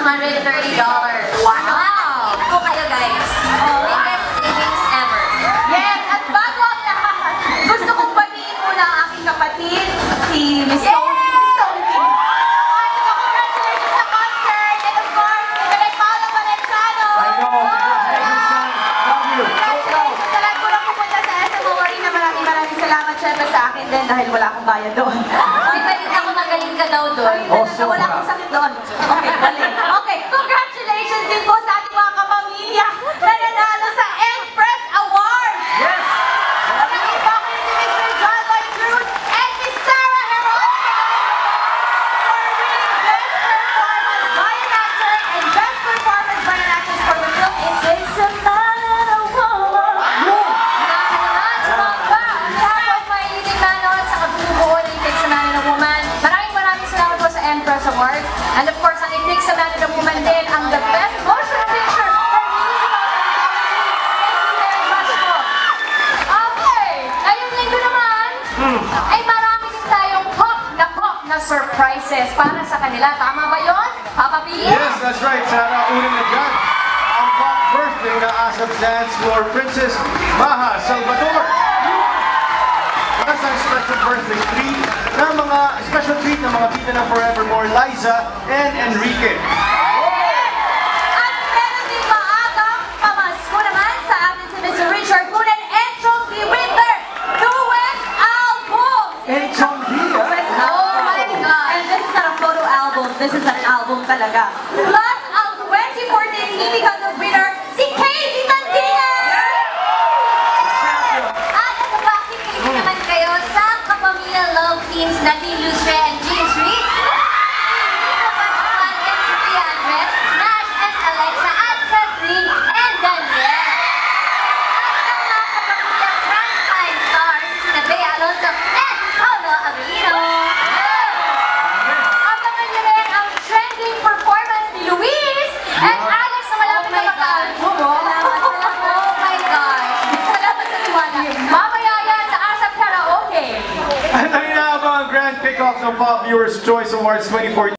$130. Wow! Ito kayo guys. Biggest savings ever. Yes! At bago ang lahat, gusto kong batiin muna ang aking kapatid, si Miss Tony. Congratulations sa concert! And of course, Direk Paolo Valenciano! I know! Love you! Congratulations sa lahat ko lang pupunta sa SMO Arena. Maraming salamat syempre sa akin din dahil wala akong bayad doon. May palit ako magaling ka daw doon. Wala akong sakit doon. Okay, galing. Okay, congratulations din po sa ating mga kapamilya na nanalo sa Empress Award! Yes! Maraming po kayo si Mr. John Lloyd Cruz and Miss Sarah Heronica for winning Best Performance by an Actor and Best Performance by an Actress for the film It Takes a Man and a Woman. Naman, sumamba! Ang lahat of my leading mannots sa kabubuo ng It Takes a Man and a Woman. Maraming salamat po sa Empress Award. And of course, ang It Takes a Man and a Woman din ang the best motion picture for musical and thank you very much po. Okay, ngayong linggo naman, ay marami din tayong pop na surprises para sa kanila. Tama ba yun? Papa P? Yes, that's right, Sarah. Una na dyan, ang pop birthday na ASAP dance floor Princess Maha Salvador. Plus ang special birthday treat ng mga bida ng Forevermore, Liza and Enrique. At meron din maagang pamasko naman sa atin si Mr. Richard Cunan and Chongdi Winter duet album! And Chongdi, Oh my God! And this is not a photo album, this is an album talaga. Plus, ang 2014 Hindi Kagad winner, si Casey Tandina! At nagbakit naman kayo sa kapamilya love teams na Team Lustre and James Reid. Nico Pascual and Sophia Andres, Nash and Alexa at Catherine and Danielle. At ang mga kapamilya Primetime stars, sina Bea Alonzo and Paolo Avellino. Abangan niyo rin ang trending performance ni Luis and Alex na malapit na mag-album. Oh my God! Salamat sa tiwala. Mamaya yan sa ASAP Karaoke. At ang inaabang ang grand kickoff ng Pop Viewers Choice Awards 2014.